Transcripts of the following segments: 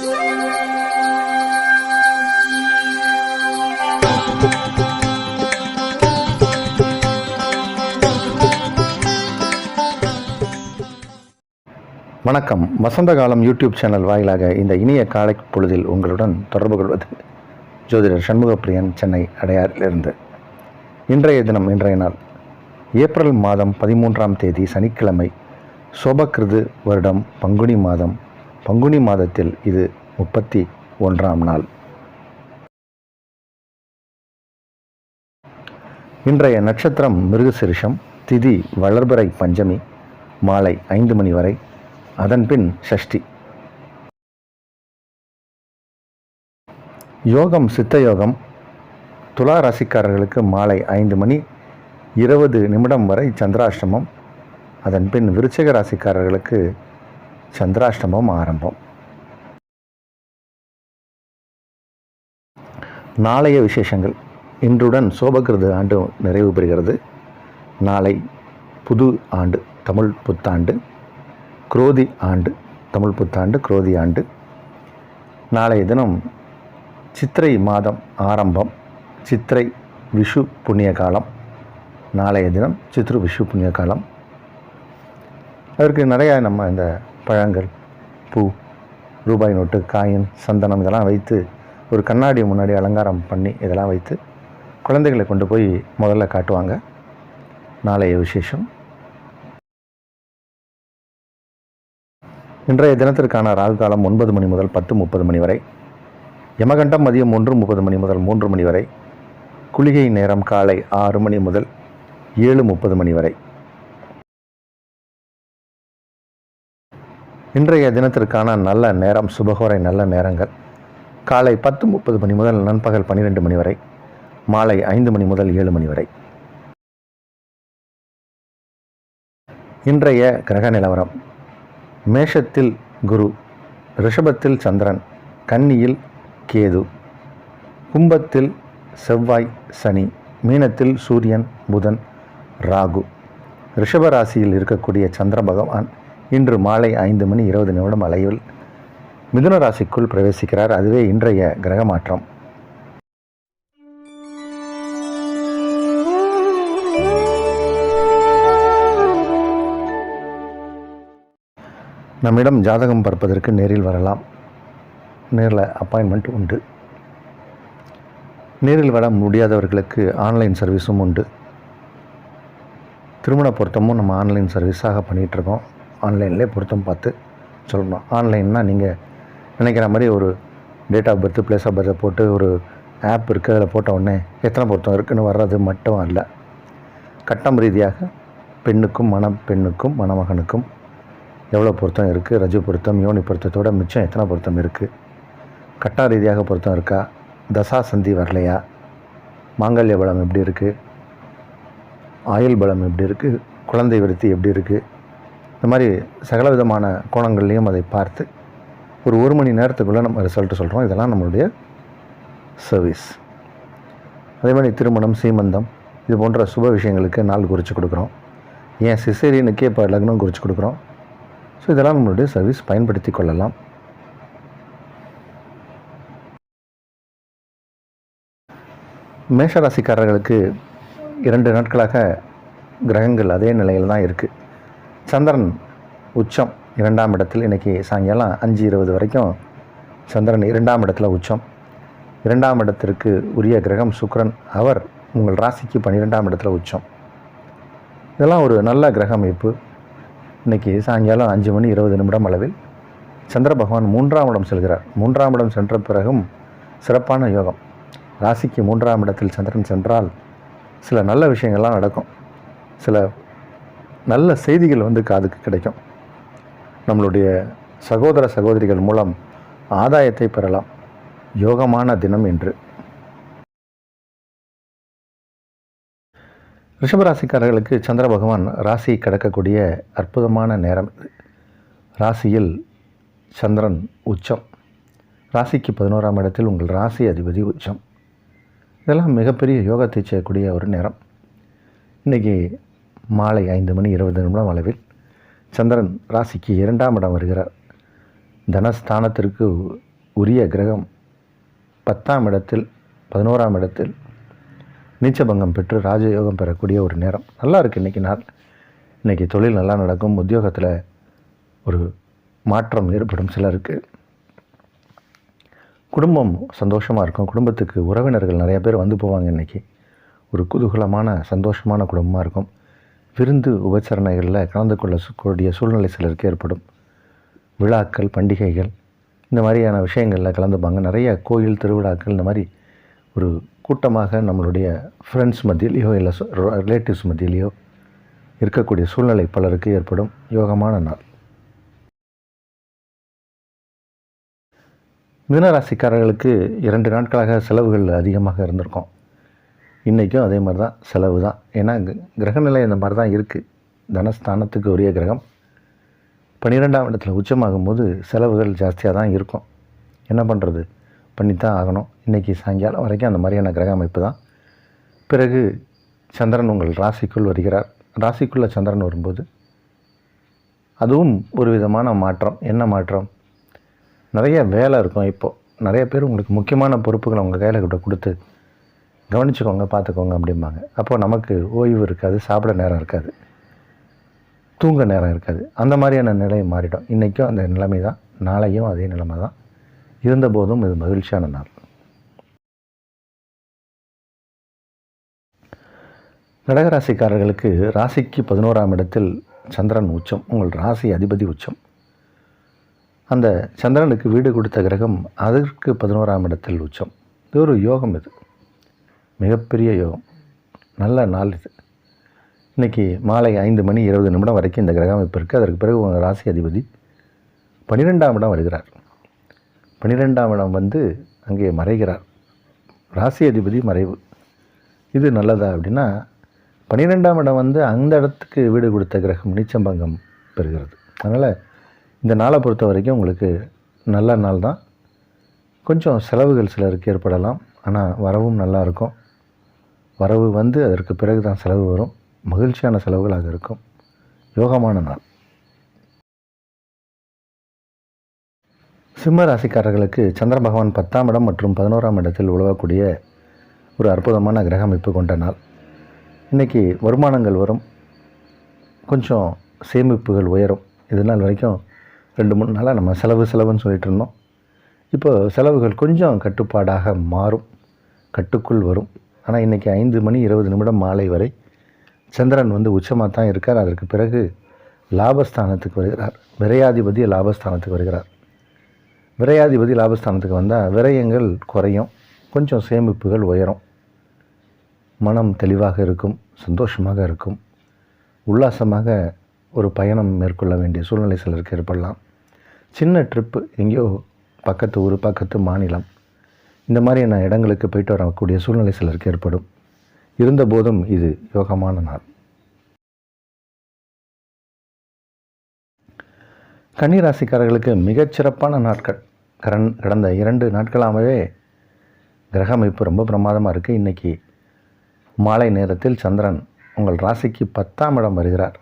வணக்கம். வசந்த காலம் YouTube channel வாயிலாக இந்த இனிய காலை பொழுதில் உங்களுடன் தொடர்பு கொள்வது ஜோதிடர் சண்முகப்பிரியன், சென்னை அடையாறிலிருந்து. இன்றைய நாள் ஏப்ரல் மாதம் 13ஆம் தேதி சனிக்கிழமை, சோபகிருது வருடம் பங்குனி மாதம். பங்குனி மாதத்தில் இது 31ஆம் நாள். இன்றைய நட்சத்திரம் மிருகசிரிஷம், திதி வளர்பிறை பஞ்சமி மாலை 5 மணி வரை, அதன்பின் ஷஷ்டி. யோகம் சித்த யோகம். துலா ராசிக்காரர்களுக்கு மாலை 5 மணி 20 நிமிடம் வரை சந்திராஷ்டமம். அதன்பின் விருச்சிக ராசிக்காரர்களுக்கு சந்திராஷ்டமம் ஆரம்பம். நாளைய விசேஷங்கள். இன்றுடன் சோபகிருது ஆண்டு நிறைவு பெறுகிறது. நாளை புது ஆண்டு, தமிழ் புத்தாண்டு. குரோதி ஆண்டு, தமிழ் புத்தாண்டு குரோதி ஆண்டு. நாளைய தினம் சித்திரை மாதம் ஆரம்பம். சித்திரை விஷு புண்ணிய காலம். நாளைய தினம் சித்ரு விஷு புண்ணிய காலம். அதற்கு நிறையா நம்ம இந்த பழங்கள், பூ, ரூபாய் நோட்டு, காயின், சந்தனம் இதெல்லாம் வைத்து ஒரு கண்ணாடி முன்னாடி அலங்காரம் பண்ணி இதெல்லாம் வைத்து குழந்தைகளை கொண்டு போய் முதல்ல காட்டுவாங்க. நாளைய விசேஷம். இன்றைய தினத்திற்கான ராகு காலம் 9 மணி முதல் 10:30 மணி வரை. யமகண்டம் மதியம் 1:30 மணி முதல் 3 மணி வரை. குளிகை நேரம் காலை 6 மணி முதல் 7:30 மணி வரை. இன்றைய தினத்திற்கான நல்ல நேரம், சுபகோரை நல்ல நேரங்கள் காலை 10:30 மணி முதல் நண்பகல் 12 மணி வரை, மாலை 5 மணி முதல் 7 மணி வரை. இன்றைய கிரக நிலவரம். மேஷத்தில் குரு, ரிஷபத்தில் சந்திரன், கன்னியில் கேது, கும்பத்தில் செவ்வாய் சனி, மீனத்தில் சூரியன் புதன் ராகு. ரிஷப ராசியில் இருக்கக்கூடிய சந்திர பகவான் இன்று மாலை 5 மணி 20 நிமிடம் அளவில் மிதுன ராசிக்குள் பிரவேசிக்கிறார். அதுவே இன்றைய கிரக மாற்றம். நம்மிடம் ஜாதகம் பார்ப்பதற்கு நேரில் வரலாம். நேரில் அப்பாயின்மெண்ட் உண்டு. நேரில் வர முடியாதவர்களுக்கு ஆன்லைன் சர்வீஸும் உண்டு. திருமண பொருத்தமும் நம்ம ஆன்லைன் சர்வீஸாக பண்ணிகிட்ருக்கோம். ஆன்லைன்லேயே பொருத்தம் பார்த்து சொல்லணும். ஆன்லைன்னால் நீங்கள் நினைக்கிற மாதிரி ஒரு date of birth, place of பர்த்தை போட்டு ஒரு ஆப் இருக்குது, அதில் போட்ட உடனே எத்தனை பொருத்தம் இருக்குதுன்னு வர்றது மட்டும் அல்ல. கட்டம் ரீதியாக பெண்ணுக்கும் பெண்ணுக்கும் மணமகனுக்கும் எவ்வளோ பொருத்தம் இருக்குது, ரஜு பொருத்தம், யோனி பொருத்தத்தோட மிச்சம் எத்தனை பொருத்தம் இருக்குது, கட்டா ரீதியாக பொருத்தம் இருக்கா, தசா சந்தி வரலையா, மாங்கல்ய பலம் எப்படி இருக்குது, ஆயுள் பலம் எப்படி இருக்குது, குழந்தை விருத்தி எப்படி இருக்குது, இந்த மாதிரி சகல விதமான கோணங்கள்லேயும் அதை பார்த்து ஒரு மணி நேரத்துக்குள்ளே நம்ம ரிசல்ட்டு சொல்கிறோம். இதெல்லாம் நம்மளுடைய சர்வீஸ். அதே மாதிரி திருமணம், சீமந்தம் இது போன்ற சுப விஷயங்களுக்கு நாள் குறித்து கொடுக்குறோம். ஏன் சிசேரியனுக்கே இப்போ லக்னம் குறித்து கொடுக்குறோம். ஸோ இதெல்லாம் நம்மளுடைய சர்வீஸ் பயன்படுத்தி கொள்ளலாம். மேஷராசிக்காரர்களுக்கு 2 நாட்களாக கிரகங்கள் அதே நிலையில் தான் இருக்குது. சந்திரன் உச்சம் 2ஆம் இடத்தில். இன்றைக்கி சாயங்காலம் 5:20 வரைக்கும் சந்திரன் 2ஆம் இடத்துல உச்சம். 2ஆம் இடத்திற்கு உரிய கிரகம் சுக்கிரன். அவர் உங்கள் ராசிக்கு 12ஆம் இடத்துல உச்சம். இதெல்லாம் ஒரு நல்ல கிரக அமைப்பு. இன்றைக்கி சாயங்காலம் 5 மணி 20 நிமிடம் அளவில் சந்திர பகவான் 3ஆம் இடம் செல்கிறார். 3ஆம் இடம் சென்ற பிறகும் சிறப்பான யோகம். ராசிக்கு 3ஆம் இடத்தில் சந்திரன் சென்றால் சில நல்ல விஷயங்கள்லாம் நடக்கும். சில நல்ல செய்திகள் காதுக்கு கிடைக்கும். நம்மளுடைய சகோதர சகோதரிகள் மூலம் ஆதாயத்தை பெறலாம். யோகமான தினம் என்று. ரிஷபராசிக்காரர்களுக்கு சந்திர பகவான் ராசி கடக்கக்கூடிய அற்புதமான நேரம் இது. ராசியில் சந்திரன் உச்சம். ராசிக்கு 11ஆம் இடத்தில் உங்கள் ராசி அதிபதி உச்சம். இதெல்லாம் மிகப்பெரிய யோகத்தை செய்யக்கூடிய ஒரு நேரம். இன்றைக்கி மாலை 5 மணி 20 நிமிடம் அளவில் சந்திரன் ராசிக்கு 2ஆம் இடம் வருகிறார். தனஸ்தானத்திற்கு உரிய கிரகம் 10ஆம் இடத்தில் 11ஆம் இடத்தில் நீச்சபங்கம் பெற்று ராஜயோகம் பெறக்கூடிய ஒரு நேரம். நல்லா இருக்குது இன்றைக்கி நாள். இன்றைக்கி தொழில் நல்லா நடக்கும். உத்தியோகத்தில் ஒரு மாற்றம் ஏற்படும் சிலருக்கு. குடும்பம் சந்தோஷமாக இருக்கும். குடும்பத்துக்கு உறவினர்கள் நிறைய பேர் வந்து போவாங்க. இன்றைக்கி ஒரு குதூகலமான சந்தோஷமான குடும்பமாக இருக்கும். விருந்து உபச்சரணைகளில் கலந்து கொள்ளக்கூடிய சூழ்நிலை சிலருக்கு ஏற்படும். விழாக்கள், பண்டிகைகள், இந்த மாதிரியான விஷயங்களில் கலந்துப்பாங்க. நிறைய கோயில் திருவிழாக்கள், இந்த மாதிரி ஒரு கூட்டமாக நம்மளுடைய ஃப்ரெண்ட்ஸ் மத்தியிலையோ இல்லை ரிலேட்டிவ்ஸ் மத்தியிலையோ இருக்கக்கூடிய சூழ்நிலை பலருக்கு ஏற்படும். யோகமான நாள். மீனராசிக்காரர்களுக்கு 2 நாட்களாக செலவுகள் அதிகமாக இருந்திருக்கும். இன்றைக்கும் அதே மாதிரி தான், செலவு தான். ஏன்னா கிரகநிலை இந்த மாதிரி தான் இருக்குது. தனஸ்தானத்துக்கு உரிய கிரகம் 12ஆம் இடத்துல உச்சமாகும் போது செலவுகள் ஜாஸ்தியாக தான் இருக்கும். என்ன பண்ணுறது, பண்ணித்தான் ஆகணும். இன்றைக்கி சாயங்காலம் வரைக்கும் அந்த மாதிரியான கிரக அமைப்பு தான். பிறகு சந்திரன் உங்கள் ராசிக்குள் வருகிறார். ராசிக்குள்ளே சந்திரன் வரும்போது அதுவும் ஒரு விதமான மாற்றம். என்ன மாற்றம்? நிறைய வேலை இருக்கும். இப்போது நிறைய பேர் உங்களுக்கு முக்கியமான பொறுப்புகளை உங்கள் கையில் கிட்ட கொடுத்து கவனிச்சுக்கோங்க, பார்த்துக்கோங்க அப்படிம்பாங்க. அப்போது நமக்கு ஓய்வு இருக்காது, சாப்பிட நேரம் இருக்காது, தூங்க நேரம் இருக்காது. அந்த மாதிரியான நிலை மாறிடும். இன்றைக்கும் அந்த நிலைமை தான், நாளையும் அதே நிலைமை தான். இருந்தபோதும் இது மகிழ்ச்சியான நாள். கடகராசிக்காரர்களுக்கு ராசிக்கு 11ஆம் இடத்தில் சந்திரன் உச்சம். உங்கள் ராசி அதிபதி உச்சம். அந்த சந்திரனுக்கு வீடு கொடுத்த கிரகம் அதற்கு 11ஆம் இடத்தில் உச்சம். இது ஒரு யோகம். இது மிகப்பெரிய யோகம். நல்ல நாள் இது. இன்றைக்கி மாலை 5:20 வரைக்கும் இந்த கிரகம் அமைப்பு இருக்குது. அதற்கு பிறகு உங்கள் ராசி அதிபதி 12ஆம் இடம் வருகிறார். 12ஆம் இடம் வந்து அங்கே மறைகிறார். ராசி அதிபதி மறைவு. இது நல்லதா அப்படின்னா, 12ஆம் இடம் வந்து அந்த இடத்துக்கு வீடு கொடுத்த கிரகம் நீச்சபங்கம் பெறுகிறது. அதனால் இந்த நாளை பொறுத்த வரைக்கும் உங்களுக்கு நல்ல நாள் தான். கொஞ்சம் செலவுகள் சிலருக்கு ஏற்படலாம். ஆனால் வரவும் நல்லாயிருக்கும். வரவு வந்து அதற்கு பிறகு தான் செலவு வரும். மகிழ்ச்சியான செலவுகளாக இருக்கும். யோகமான நாள். சிம்ம ராசிக்காரர்களுக்கு சந்திர பகவான் 10ஆம் இடம் மற்றும் 11ஆம் இடத்தில் உழவக்கூடிய ஒரு அற்புதமான கிரக அமைப்பு கொண்ட நாள். இன்றைக்கி வருமானங்கள் வரும். கொஞ்சம் சேமிப்புகள் உயரும். இது நாள் வரைக்கும் 2-3 நாளாக நம்ம செலவுன்னு சொல்லிட்டு இருந்தோம். இப்போ செலவுகள் கொஞ்சம் கட்டுப்பாடாக மாறும், கட்டுக்குள் வரும். ஆனால் இன்றைக்கி 5:20 மாலை வரை சந்திரன் வந்து உச்சமாக தான் இருக்கார். அதற்கு பிறகு லாபஸ்தானத்துக்கு வருகிறார். விரையாதிபதி லாபஸ்தானத்துக்கு வருகிறார். விரையாதிபதி லாபஸ்தானத்துக்கு வந்தால் விரயங்கள் குறையும், கொஞ்சம் சேமிப்புகள் உயரும், மனம் தெளிவாக இருக்கும், சந்தோஷமாக இருக்கும், உல்லாசமாக ஒரு பயணம் மேற்கொள்ள வேண்டிய சூழ்நிலை சிலருக்கு ஏற்படலாம். சின்ன ட்ரிப்பு, எங்கேயோ பக்கத்து ஊர், பக்கத்து மாநிலம், இந்த மாதிரியான இடங்களுக்கு போயிட்டு வரக்கூடிய சூழ்நிலை சிலருக்கு ஏற்படும். இருந்தபோதும் இது யோகமான நாள். கன்னிராசிக்காரர்களுக்கு மிகச்சிறப்பான நாட்கள். கடந்த 2 நாட்களாகவே கிரக அமைப்பு ரொம்ப பிரமாதமாக இருக்குது. இன்றைக்கி மாலை நேரத்தில் சந்திரன் உங்கள் ராசிக்கு 10ஆம் இடம் வருகிறார்.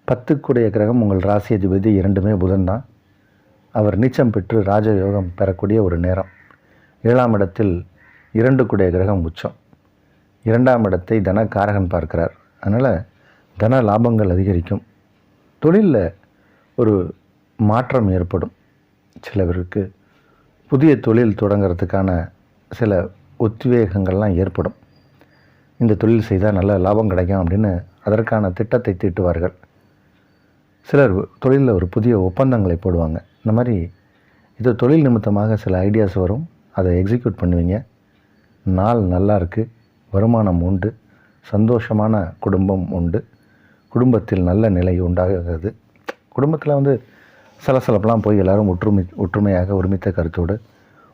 10க்குடைய கிரகம் உங்கள் ராசி அதிபதி 2மே புதன் தான். அவர் நீச்சம் பெற்று ராஜயோகம் பெறக்கூடிய ஒரு நேரம். 7ஆம் இடத்தில் 2க்குடைய கிரகம் உச்சம். 2ஆம் இடத்தை தனகாரகன் பார்க்கிறார். அதனால் தன லாபங்கள் அதிகரிக்கும். தொழிலில் ஒரு மாற்றம் ஏற்படும். சிலவருக்கு புதிய தொழில் தொடங்கிறதுக்கான சில உத்வேகங்கள்லாம் ஏற்படும். இந்த தொழில் செய்தால் நல்ல லாபம் கிடைக்கும் அப்படின்னு அதற்கான திட்டத்தை தீட்டுவார்கள். சிலர் தொழிலில் ஒரு புதிய ஒப்பந்தங்களை போடுவாங்க. இந்த மாதிரி இது தொழில் நிமித்தமாக சில ஐடியாஸ் வரும். அதை எக்ஸிக்யூட் பண்ணுவீங்க. நாள் நல்லா இருக்குது. வருமானம் உண்டு. சந்தோஷமான குடும்பம் உண்டு. குடும்பத்தில் நல்ல நிலை உண்டாகிறது. குடும்பத்தில் வந்து சலசலப்பெல்லாம் போய் எல்லோரும் ஒற்றுமையாக ஒருமித்த கருத்தோடு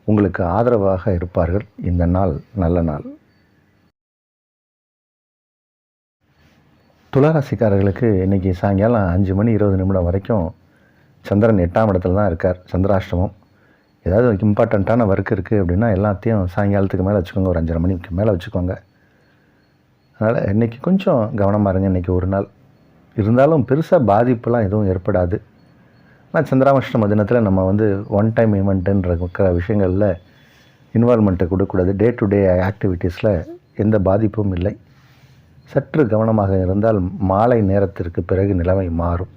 உங்களுக்கு ஆதரவாக இருப்பார்கள். இந்த நாள் நல்ல நாள். துளாராசிக்காரர்களுக்கு இன்றைக்கி சாயங்காலம் 5:20 வரைக்கும் சந்திரன் 8ஆம் இடத்துல தான் இருக்கார். சந்திராஷ்டமம். ஏதாவது இம்பார்ட்டண்ட்டான ஒர்க் இருக்குது அப்படின்னா எல்லாத்தையும் சாயங்காலத்துக்கு மேலே வச்சுக்கோங்க. ஒரு 5:30 மணிக்கு மேலே வச்சுக்கோங்க. அதனால் இன்றைக்கி கொஞ்சம் கவனமாக இருங்க. இன்றைக்கி ஒரு நாள் இருந்தாலும் பெருசாக பாதிப்புலாம் எதுவும் ஏற்படாது. ஆனால் சந்திராஷ்டம தினத்தில் நம்ம வந்து ஒன் டைம் ஈவெண்ட்டுன்ற இருக்கிற விஷயங்களில் இன்வால்மெண்ட்டை கொடுக்கக்கூடாது. டே டு டே ஆக்டிவிட்டீஸில் எந்த பாதிப்பும் இல்லை. சற்று கவனமாக இருந்தால் மாலை நேரத்திற்கு பிறகு நிலைமை மாறும்.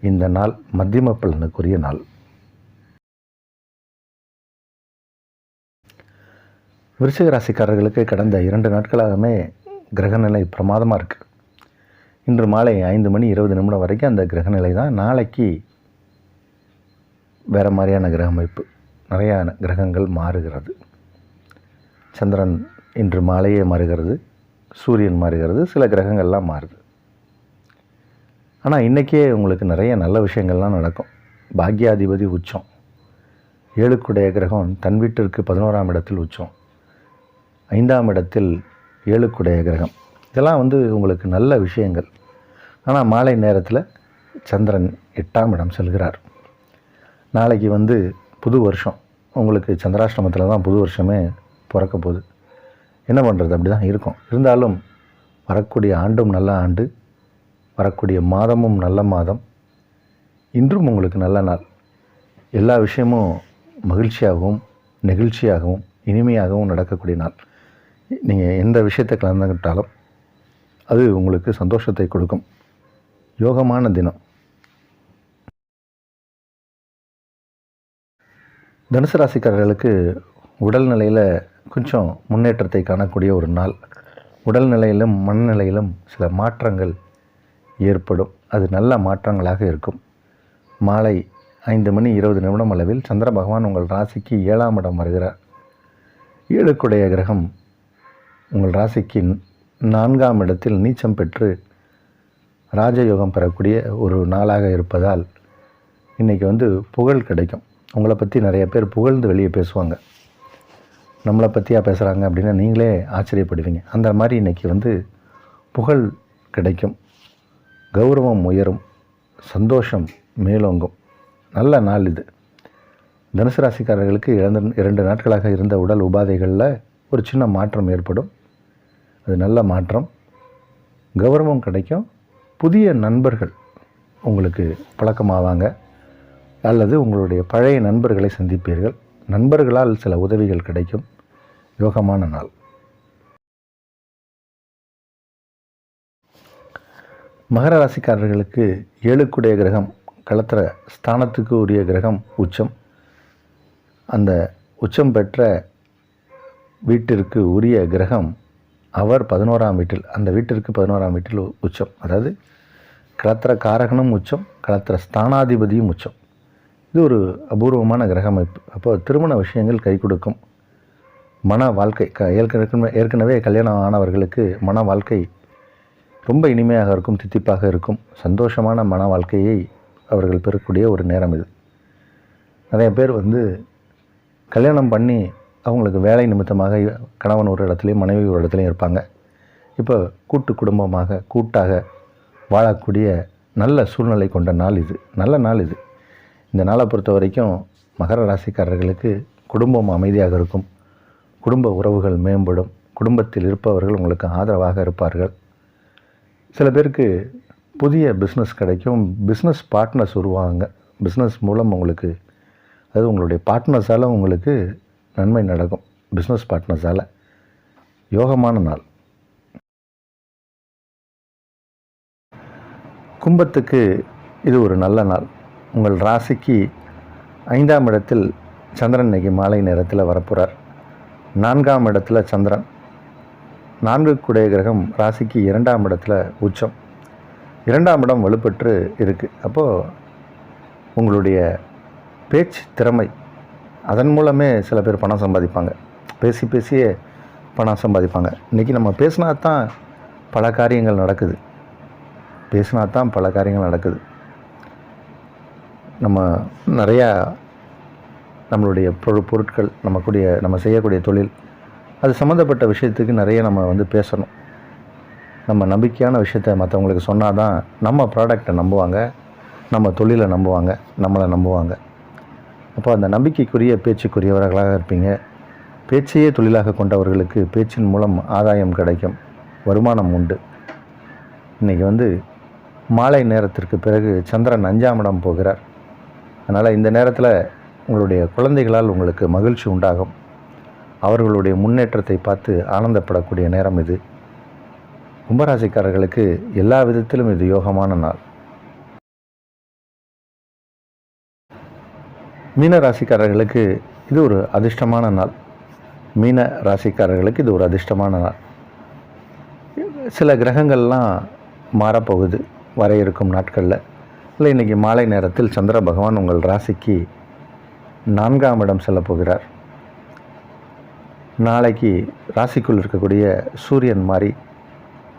இந்த நாள் மத்தியம பலனுக்குரிய நாள். விருச்சிக ராசிக்காரர்களுக்கு கடந்த 2 நாட்களாகவே கிரகநிலை பிரமாதமாக இருக்குது. இன்று மாலை 5:20 வரைக்கும் அந்த கிரகநிலை தான். நாளைக்கு வேறு மாதிரியான கிரக அமைப்பு, நிறையா கிரகங்கள் மாறுகிறது. சந்திரன் இன்று மாலையே மாறுகிறது, சூரியன் மாறுகிறது, சில கிரகங்கள்லாம் மாறுது. ஆனால் இன்றைக்கே உங்களுக்கு நிறைய நல்ல விஷயங்கள்லாம் நடக்கும். பாக்யாதிபதி உச்சம், 7க்குடைய கிரகம் தன் வீட்டிற்கு 11ஆம் இடத்தில் உச்சம், 5ஆம் இடத்தில் 7க்குடைய கிரகம். இதெல்லாம் வந்து உங்களுக்கு நல்ல விஷயங்கள். ஆனால் மாலை நேரத்தில் சந்திரன் 8ஆம் இடம் செல்கிறார். நாளைக்கு வந்து புது வருஷம். உங்களுக்கு சந்திராஷ்டமத்தில் தான் புது வருஷமே பிறக்க போகுது. என்ன பண்ணுறது, அப்படி தான் இருக்கும். இருந்தாலும் வரக்கூடிய ஆண்டும் நல்ல ஆண்டு, வரக்கூடிய மாதமும் நல்ல மாதம். இன்றும் உங்களுக்கு நல்ல நாள். எல்லா விஷயமும் மகிழ்ச்சியாகவும் நெகிழ்ச்சியாகவும் இனிமையாகவும் நடக்கக்கூடிய நாள். நீங்கள் எந்த விஷயத்தை கலந்துக்கிட்டாலும் அது உங்களுக்கு சந்தோஷத்தை கொடுக்கும். யோகமான தினம். தனுசு ராசிக்காரர்களுக்கு உடல்நிலையில் கொஞ்சம் முன்னேற்றத்தை காணக்கூடிய ஒரு நாள். உடல்நிலையிலும் மனநிலையிலும் சில மாற்றங்கள் ஏற்படும். அது நல்ல மாற்றங்களாக இருக்கும். மாலை 5:20 அளவில் சந்திர பகவான் உங்கள் ராசிக்கு 7ஆம் இடம் வருகிறார். 7க்குடைய கிரகம் உங்கள் ராசிக்கு 4ஆம் இடத்தில் நீச்சம் பெற்று ராஜயோகம் பெறக்கூடிய ஒரு நாளாக இருப்பதால் இன்றைக்கி வந்து புகழ் கிடைக்கும். உங்களை பற்றி நிறைய பேர் புகழ்ந்து வெளியே பேசுவாங்க. நம்மளை பற்றியாக பேசுகிறாங்க அப்படின்னா நீங்களே ஆச்சரியப்படுவீங்க. அந்த மாதிரி இன்றைக்கி வந்து புகழ் கிடைக்கும், கௌரவம் உயரும், சந்தோஷம் மேலோங்கும். நல்ல நாள் இது. தனுசு ராசிக்காரர்களுக்கு 2 நாட்களாக இருந்த உடல் உபாதைகளில் ஒரு சின்ன மாற்றம் ஏற்படும். அது நல்ல மாற்றம். கௌரவம் கிடைக்கும். புதிய நண்பர்கள் உங்களுக்கு பழக்கமாவாங்க, அல்லது உங்களுடைய பழைய நண்பர்களை சந்திப்பீர்கள். நண்பர்களால் சில உதவிகள் கிடைக்கும். யோகமான நாள். மகர ராசிக்காரர்களுக்கு 7க்குடைய கிரகம் களத்திர ஸ்தானத்துக்கு உரிய கிரகம் உச்சம். அந்த உச்சம் பெற்ற வீட்டிற்கு உரிய கிரகம் அவர் 11ஆம் வீட்டில், அந்த வீட்டிற்கு 11ஆம் வீட்டில் உச்சம். அதாவது களத்திர காரகனும் உச்சம், களத்திர ஸ்தானாதிபதியும் உச்சம். இது ஒரு அபூர்வமான கிரக அமைப்பு. அப்போ திருமண விஷயங்கள் கை கொடுக்கும். மன வாழ்க்கை ஏற்கனவே கல்யாணம் ஆனவர்களுக்கு மன வாழ்க்கை ரொம்ப இனிமையாக இருக்கும், தித்திப்பாக இருக்கும். சந்தோஷமான மன வாழ்க்கையை அவர்கள் பெறக்கூடிய ஒரு நேரம் இது. நிறைய பேர் வந்து கல்யாணம் பண்ணி அவங்களுக்கு வேலை நிமித்தமாக கணவன் ஒரு இடத்துலையும் மனைவி ஒரு இடத்துலையும் இருப்பாங்க. இப்போ கூட்டு குடும்பமாக கூட்டாக வாழக்கூடிய நல்ல சூழ்நிலை கொண்ட நாள் இது. நல்ல நாள் இது. இந்த நாளை பொறுத்த வரைக்கும் மகர ராசிக்காரர்களுக்கு குடும்பம் அமைதியாக இருக்கும், குடும்ப உறவுகள் மேம்படும், குடும்பத்தில் இருப்பவர்கள் உங்களுக்கு ஆதரவாக இருப்பார்கள். சில பேருக்கு புதிய பிஸ்னஸ் கிடைக்கும், பிஸ்னஸ் பார்ட்னர்ஸ் உருவாங்க. பிஸ்னஸ் மூலம் உங்களுக்கு, அதாவது உங்களுடைய பார்ட்னர்ஸால் உங்களுக்கு நன்மை நடக்கும். பிஸ்னஸ் பார்ட்னர்ஸால் யோகமான நாள். கும்பத்துக்கு இது ஒரு நல்ல நாள். உங்கள் ராசிக்கு 5ஆம் இடத்தில் சந்திரன் இன்னைக்கு மாலை நேரத்தில் வரப்போகிறார். 4ஆம் இடத்துல சந்திரன், 4க்குடைய கிரகம் ராசிக்கு 2ஆம் இடத்துல உச்சம். 2ஆம் இடம் வலுப்பெற்று இருக்குது. அப்போது உங்களுடைய பேச்சு திறமை, அதன் மூலமே சில பேர் பணம் சம்பாதிப்பாங்க. பேசியே பணம் சம்பாதிப்பாங்க. இன்றைக்கி நம்ம பேசினா தான் பல காரியங்கள் நடக்குது. நம்ம நிறையா நம்மளுடைய பொருட்கள், நம்ம செய்யக்கூடிய தொழில், அது சம்மந்தப்பட்ட விஷயத்துக்கு நிறைய நம்ம வந்து பேசணும். நம்ம நம்பிக்கையான விஷயத்தை மற்றவங்களுக்கு சொன்னால் தான் நம்ம ப்ராடக்டை நம்புவாங்க, நம்ம தொழிலை நம்புவாங்க, நம்மளை நம்புவாங்க. அப்போ அந்த நம்பிக்கைக்குரிய பேச்சுக்குரியவர்களாக இருப்பீங்க. பேச்சையே தொழிலாக கொண்டவர்களுக்கு பேச்சின் மூலம் ஆதாயம் கிடைக்கும், வருமானம் உண்டு. இன்றைக்கி வந்து மாலை நேரத்திற்கு பிறகு சந்திரன் 5ஆம் இடம் போகிறார். அதனால் இந்த நேரத்தில் உங்களுடைய குழந்தைகளால் உங்களுக்கு மகிழ்ச்சி உண்டாகும். அவர்களுடைய முன்னேற்றத்தை பார்த்து ஆனந்தப்படக்கூடிய நேரம் இது. கும்பராசிக்காரர்களுக்கு எல்லா விதத்திலும் இது யோகமான நாள். மீன ராசிக்காரர்களுக்கு இது ஒரு அதிர்ஷ்டமான நாள். மீன ராசிக்காரர்களுக்கு இது ஒரு அதிர்ஷ்டமான நாள். சில கிரகங்கள்லாம் மாறப்போகுது வர இருக்கும் நாட்களில். இல்லை, இன்றைக்கி மாலை நேரத்தில் சந்திர பகவான் உங்கள் ராசிக்கு 4ஆம் இடம் செல்ல போகிறார். நாளைக்கு ராசிக்குள் இருக்கக்கூடிய சூரியன் மாறி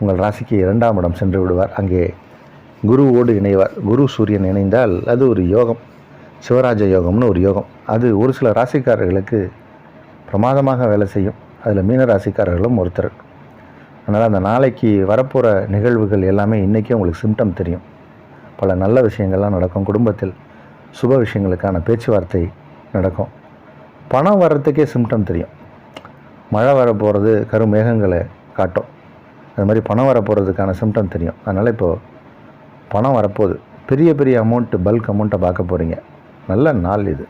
உங்கள் ராசிக்கு 2ஆம் இடம் சென்று விடுவார். அங்கே குருவோடு இணைவார். குரு சூரியன் இணைந்தால் அது ஒரு யோகம், சிவராஜ யோகம்னு ஒரு யோகம். அது ஒரு சில ராசிக்காரர்களுக்கு பிரமாதமாக வேலை செய்யும். அதில் மீன ராசிக்காரர்களும் ஒருத்தர். அதனால் அந்த நாளைக்கு வரப்போகிற நிகழ்வுகள் எல்லாமே இன்றைக்கே உங்களுக்கு சிம்டம் தெரியும். பல நல்ல விஷயங்கள்லாம் நடக்கும். குடும்பத்தில் சுப விஷயங்களுக்கான பேச்சுவார்த்தை நடக்கும். பணம் வர்றதுக்கே சிம்டம் தெரியும். மழை வரப்போகிறது கருமேகங்களை காட்டும். அது மாதிரி பணம் வரப்போகிறதுக்கான சிம்டம் தெரியும். அதனால் இப்போது பணம் வரப்போகுது. பெரிய பெரிய அமௌண்ட்டு, பல்க் அமௌண்ட்டை பார்க்க போகிறீங்க. நல்ல நாள் இது.